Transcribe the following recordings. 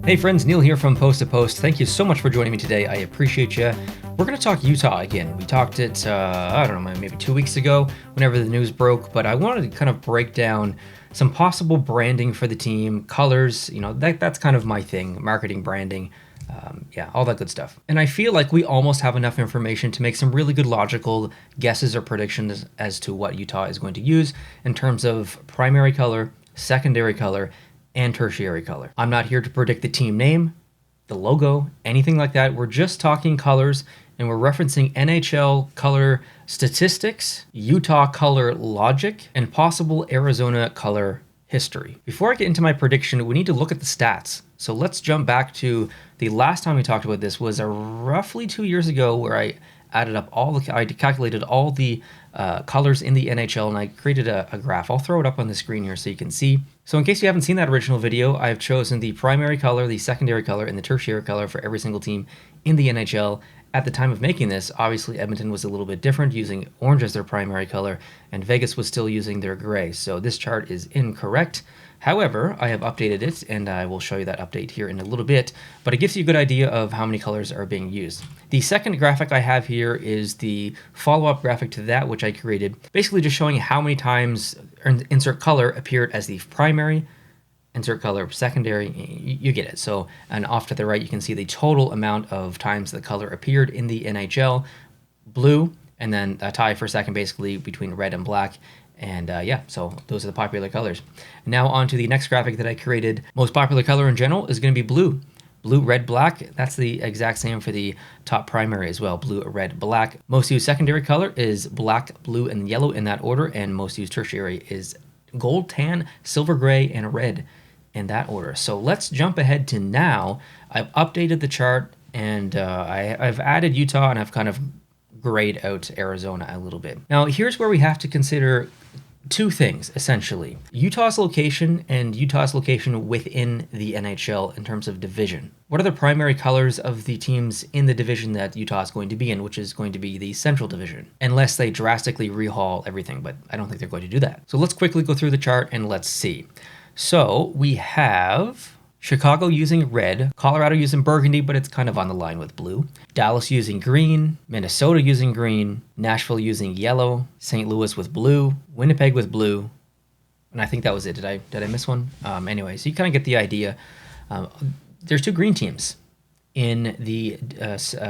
Hey friends, Neil here from Post to Post. Thank you so much for joining me today. I appreciate you. We're going to talk Utah again. We talked it, I don't know, maybe 2 weeks ago whenever the news broke, but I wanted to kind of break down some possible branding for the team, colors, that's kind of my thing, marketing, branding, all that good stuff. And I feel like we almost have enough information to make some really good logical guesses or predictions as to what Utah is going to use in terms of primary color, secondary color, and tertiary color. I'm not here to predict the team name, the logo, anything like that. We're just talking colors, and we're referencing NHL color statistics, Utah color logic, and possible Arizona color history. Before I get into my prediction, we need to look at the stats. So let's jump back to the last time we talked about this was roughly 2 years ago, where I added up I calculated all the colors in the NHL, and I created a graph. I'll throw it up on the screen here so you can see. So in case you haven't seen that original video, I've chosen the primary color, the secondary color, and the tertiary color for every single team in the NHL. At the time of making this, obviously Edmonton was a little bit different, using orange as their primary color, and Vegas was still using their gray. So this chart is incorrect. However, I have updated it, and I will show you that update here in a little bit, but it gives you a good idea of how many colors are being used. The second graphic I have here is the follow-up graphic to that, which I created, basically just showing how many times insert color appeared as the primary, insert color secondary, you get it. So, and off to the right, you can see the total amount of times the color appeared in the NHL, blue, and then a tie for second basically between red and black. And so those are the popular colors. Now on to the next graphic that I created. Most popular color in general is going to be blue. Blue, red, black. That's the exact same for the top primary as well. Blue, red, black. Most used secondary color is black, blue, and yellow in that order. And most used tertiary is gold, tan, silver, gray, and red in that order. So let's jump ahead to now. I've updated the chart, and I've added Utah, and I've kind of grayed out Arizona a little bit. Now here's where we have to consider two things, essentially. Utah's location and Utah's location within the NHL in terms of division. What are the primary colors of the teams in the division that Utah is going to be in, which is going to be the Central Division, unless they drastically rehaul everything, but I don't think they're going to do that. So let's quickly go through the chart and let's see. So we have Chicago using red, Colorado using burgundy, but it's kind of on the line with blue, Dallas using green, Minnesota using green, Nashville using yellow, St. Louis with blue, Winnipeg with blue, and I think that was it. Did I miss one? Anyway, so you kind of get the idea. There's two green teams in the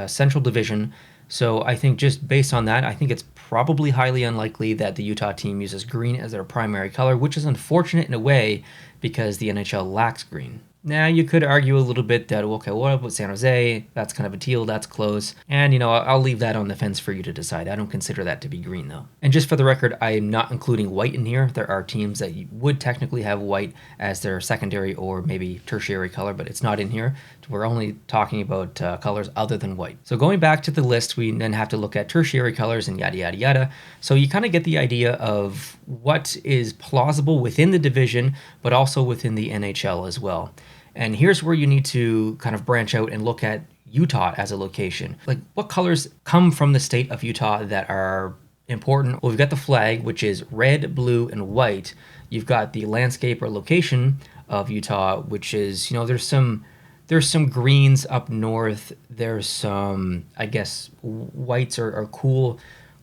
Central Division, so I think just based on that, I think it's probably highly unlikely that the Utah team uses green as their primary color, which is unfortunate in a way because the NHL lacks green. Now, you could argue a little bit that, okay, what about San Jose? That's kind of a teal, that's close. And, I'll leave that on the fence for you to decide. I don't consider that to be green, though. And just for the record, I am not including white in here. There are teams that would technically have white as their secondary or maybe tertiary color, but it's not in here. We're only talking about colors other than white. So going back to the list, we then have to look at tertiary colors and yada, yada, yada. So you kind of get the idea of what is plausible within the division, but also within the NHL as well. And here's where you need to kind of branch out and look at Utah as a location. Like, what colors come from the state of Utah that are important? Well, we've got the flag, which is red, blue, and white. You've got the landscape or location of Utah, which is, there's some greens up north. There's some, I guess, whites or cool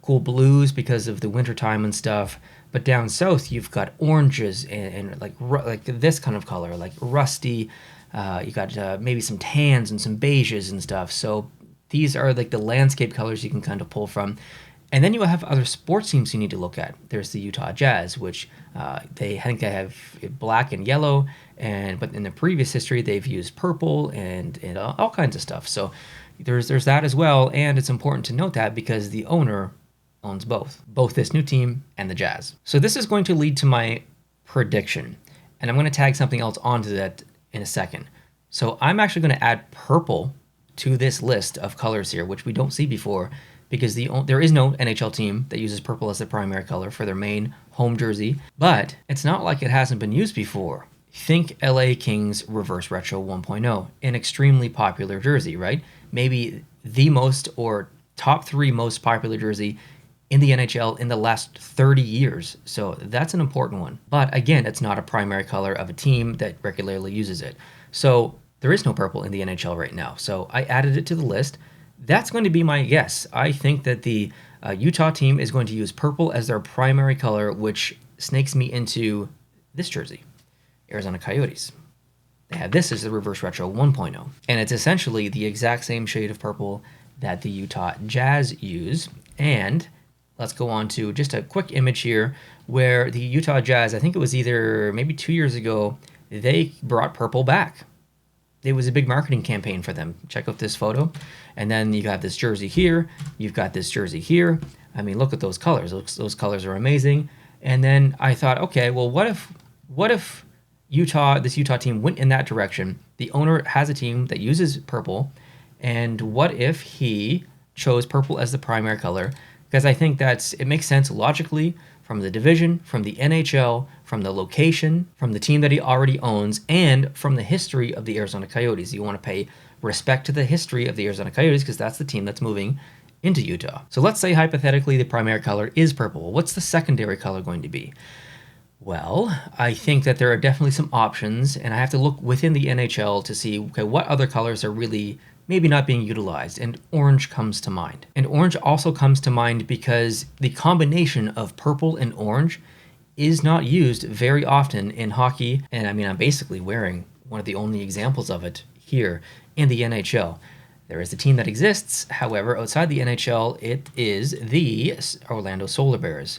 blues because of the wintertime and stuff. But down south, you've got oranges and like this kind of color, like rusty. You got maybe some tans and some beiges and stuff. So these are like the landscape colors you can kind of pull from. And then you have other sports teams you need to look at. There's the Utah Jazz, which they have black and yellow, but in the previous history they've used purple and all kinds of stuff. So there's that as well, and it's important to note that because the owner owns both this new team and the Jazz. So this is going to lead to my prediction, and I'm going to tag something else onto that in a second. So I'm actually going to add purple to this list of colors here, which we don't see before, because there is no NHL team that uses purple as their primary color for their main home jersey, but it's not like it hasn't been used before. Think LA Kings Reverse Retro 1.0, an extremely popular jersey, right? Maybe the most or top 3 most popular jersey in the NHL in the last 30 years. So that's an important one. But again, it's not a primary color of a team that regularly uses it. So There is no purple in the NHL right now, so I added it to the list. That's going to be my guess. I think that the Utah team is going to use purple as their primary color, which snakes me into this jersey, Arizona Coyotes. They have this as the Reverse Retro 1.0, and it's essentially the exact same shade of purple that the Utah Jazz use. And let's go on to just a quick image here where the Utah Jazz, I think it was either maybe 2 years ago, they brought purple back. It was a big marketing campaign for them. Check out this photo. And then you got this jersey here. You've got this jersey here. I mean, look at those colors. Those colors are amazing. And then I thought, okay, well, what if this Utah team went in that direction? The owner has a team that uses purple. And what if he chose purple as the primary color? Because I think it makes sense logically from the division, from the NHL, from the location, from the team that he already owns, and from the history of the Arizona Coyotes. You want to pay respect to the history of the Arizona Coyotes because that's the team that's moving into Utah. So let's say hypothetically the primary color is purple. What's the secondary color going to be? Well, I think that there are definitely some options, and I have to look within the NHL to see, okay, what other colors are really maybe not being utilized, and orange comes to mind. And orange also comes to mind because the combination of purple and orange is not used very often in hockey, and I mean, I'm basically wearing one of the only examples of it here in the NHL. There is a team that exists, however, outside the NHL, it is the Orlando Solar Bears.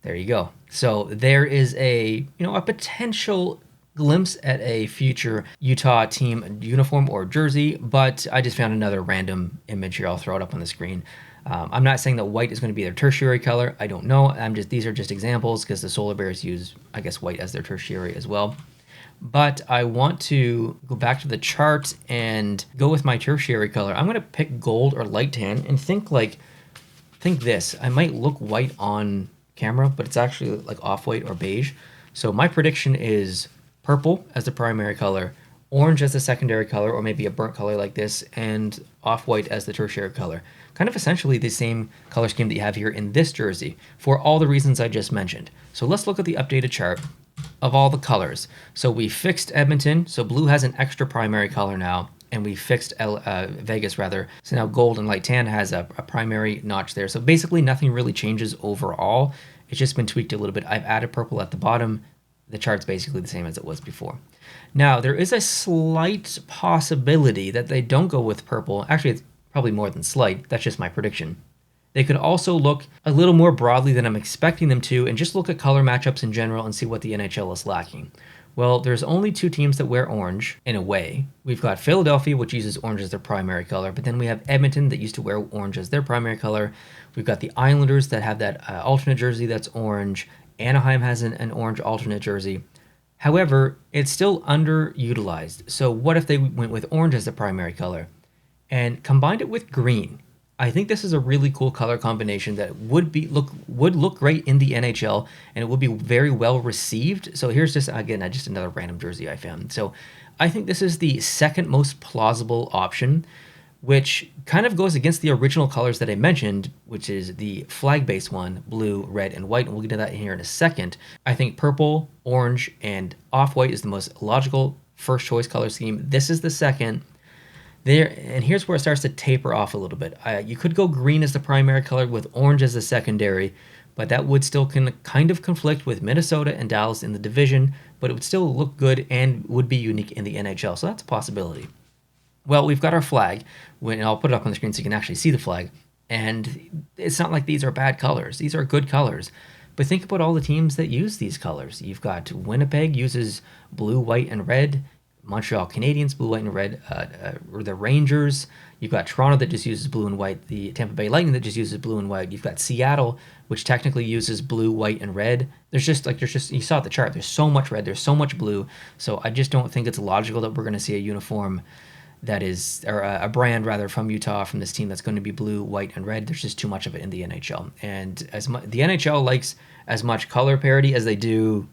There you go. So there is a potential glimpse at a future Utah team uniform or jersey, but I just found another random image here. I'll throw it up on the screen. I'm not saying that white is going to be their tertiary color. I don't know. These are just examples because the Solar Bears use, I guess, white as their tertiary as well. But I want to go back to the chart and go with my tertiary color. I'm going to pick gold or light tan and think this. I might look white on camera, but it's actually like off-white or beige. So my prediction is purple as the primary color, orange as the secondary color, or maybe a burnt color like this, and off-white as the tertiary color. Kind of essentially the same color scheme that you have here in this jersey for all the reasons I just mentioned. So let's look at the updated chart of all the colors. So we fixed Edmonton, so blue has an extra primary color now, and we fixed Vegas rather. So now gold and light tan has a primary notch there. So basically nothing really changes overall. It's just been tweaked a little bit. I've added purple at the bottom. The chart's basically the same as it was before. Now, there is a slight possibility that they don't go with purple. Actually, it's probably more than slight. That's just my prediction. They could also look a little more broadly than I'm expecting them to and just look at color matchups in general and see what the NHL is lacking. Well, there's only two teams that wear orange, in a way. We've got Philadelphia, which uses orange as their primary color, but then we have Edmonton that used to wear orange as their primary color. We've got the Islanders that have that alternate jersey that's orange. Anaheim has an orange alternate jersey. However, it's still underutilized. So what if they went with orange as the primary color and combined it with green? I think this is a really cool color combination that would look great in the NHL, and it would be very well received. So here's just another random jersey I found. So I think this is the second most plausible option, which kind of goes against the original colors that I mentioned, which is the flag-based one, blue, red, and white. And we'll get to that here in a second. I think purple, orange, and off-white is the most logical first choice color scheme. This is the second. There, and here's where it starts to taper off a little bit. You could go green as the primary color with orange as the secondary, but that would still kind of conflict with Minnesota and Dallas in the division, but it would still look good and would be unique in the NHL, so that's a possibility. Well, we've got our flag, and I'll put it up on the screen so you can actually see the flag, and it's not like these are bad colors. These are good colors, but think about all the teams that use these colors. You've got Winnipeg uses blue, white, and red. Montreal Canadiens, blue, white, and red, or the Rangers. You've got Toronto that just uses blue and white. The Tampa Bay Lightning that just uses blue and white. You've got Seattle, which technically uses blue, white, and red. There's just you saw the chart. There's so much red. There's so much blue. So I just don't think it's logical that we're going to see a uniform that is, or a brand rather, from Utah from this team that's going to be blue, white, and red. There's just too much of it in the NHL, and the NHL likes as much color parity as they do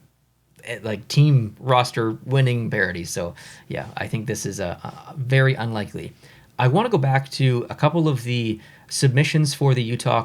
like team roster winning parity. So yeah, I think this is a very unlikely. I want to go back to a couple of the submissions for the Utah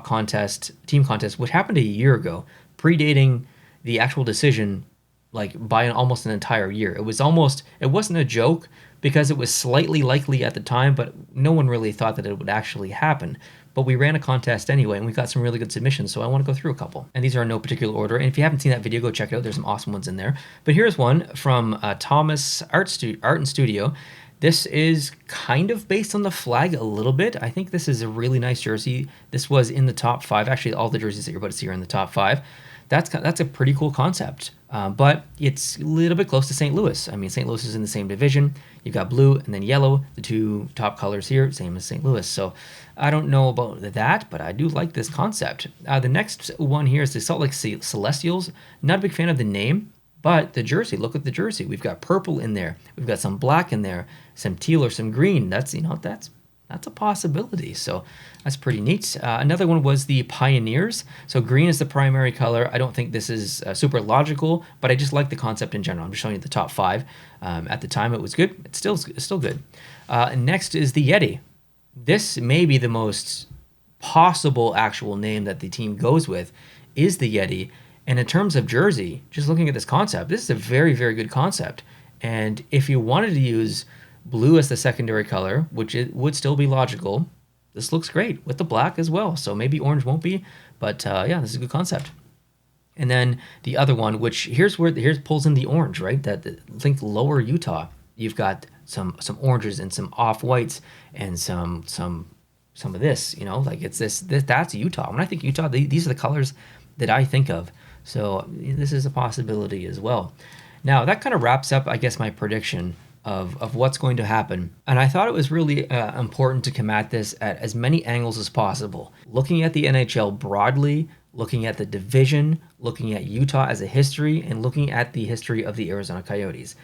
team contest, which happened a year ago, predating the actual decision, like by almost an entire year. It wasn't a joke, because it was slightly likely at the time, but no one really thought that it would actually happen. But we ran a contest anyway, and we got some really good submissions, so I want to go through a couple. And these are in no particular order, and if you haven't seen that video, go check it out. There's some awesome ones in there. But here's one from Thomas Art and Studio. This is kind of based on the flag a little bit. I think this is a really nice jersey. This was in the top 5. Actually, all the jerseys that you're about to see are in the top 5. That's a pretty cool concept, but it's a little bit close to St. Louis. I mean, St. Louis is in the same division. You've got blue and then yellow, the two top colors here, same as St. Louis. So I don't know about that, but I do like this concept. The next one here is the Salt Lake Celestials. Not a big fan of the name, but the jersey, look at the jersey. We've got purple in there. We've got some black in there, some teal or some green. That's a possibility. So that's pretty neat. Another one was the Pioneers. So green is the primary color. I don't think this is super logical, but I just like the concept in general. I'm just showing you the top 5. At the time, it was good. It's still good. Next is the Yeti. This may be the most possible actual name that the team goes with, is the Yeti. And in terms of jersey, just looking at this concept, this is a very, very good concept. And if you wanted to use blue as the secondary color, which it would still be logical, this looks great with the black as well. So maybe orange won't be, but yeah, this is a good concept. And then the other one, which here's pulls in the orange, right? Think lower Utah. You've got some oranges and some off whites and some of this, like it's this that's Utah. When I think Utah, these are the colors that I think of. So this is a possibility as well. Now that kind of wraps up, I guess, my prediction of what's going to happen. And I thought it was really important to come at this at as many angles as possible. Looking at the NHL broadly, looking at the division, looking at Utah as a history, and looking at the history of the Arizona Coyotes.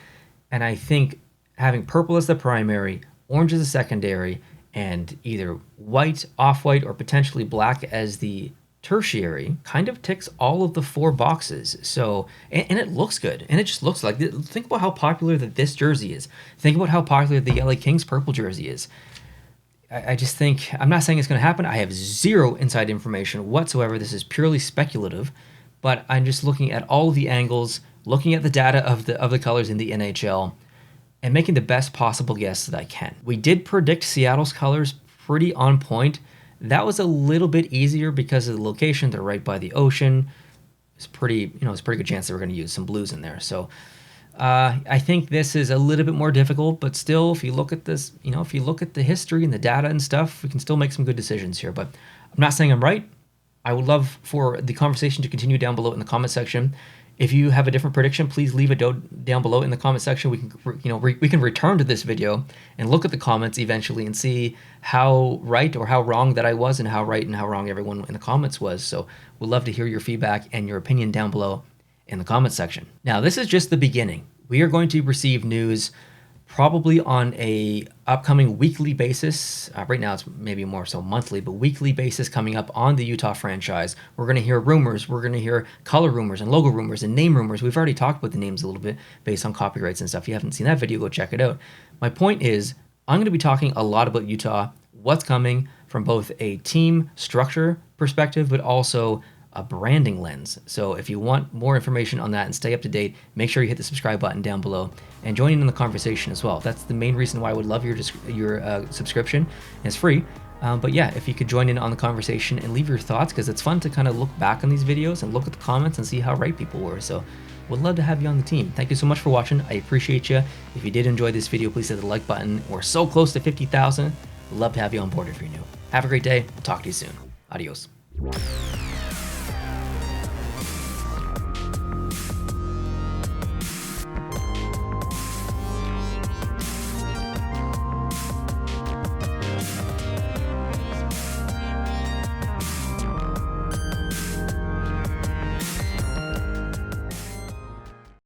And I think having purple as the primary, orange as the secondary, and either white, off-white, or potentially black as the tertiary kind of ticks all of the 4 boxes. So, and it looks good. And it just looks like, think about how popular that this jersey is. Think about how popular the LA Kings purple jersey is. I just think, I'm not saying it's going to happen. I have zero inside information whatsoever. This is purely speculative, but I'm just looking at all of the angles, looking at the data of the colors in the NHL, and making the best possible guess that I can. We did predict Seattle's colors pretty on point. That was a little bit easier because of the location. They're right by the ocean. It's a pretty good chance that we're going to use some blues in there. So I think this is a little bit more difficult, but still, if you look at this, if you look at the history and the data and stuff, we can still make some good decisions here. But I'm not saying I'm right. I would love for the conversation to continue down below in the comment section. If you have a different prediction, please leave it down below in the comment section. We can, we can return to this video and look at the comments eventually and see how right or how wrong that I was and how right and how wrong everyone in the comments was. So we'd love to hear your feedback and your opinion down below in the comment section. Now, this is just the beginning. We are going to receive news probably on a upcoming weekly basis. Right now it's maybe more so monthly, but weekly basis coming up on the Utah franchise. We're going to hear rumors. We're going to hear color rumors and logo rumors and name rumors. We've already talked about the names a little bit based on copyrights and stuff. If you haven't seen that video, go check it out. My point is, I'm going to be talking a lot about Utah, what's coming from both a team structure perspective, but also a branding lens. So if you want more information on that and stay up to date, make sure you hit the subscribe button down below and join in the conversation as well. That's the main reason why I would love your subscription. It's free. But yeah, if you could join in on the conversation and leave your thoughts, because it's fun to kind of look back on these videos and look at the comments and see how right people were. So would love to have you on the team. Thank you so much for watching. I appreciate you. If you did enjoy this video, please hit the like button. We're so close to 50,000. We'd love to have you on board if you're new. Have a great day. We'll talk to you soon. Adios.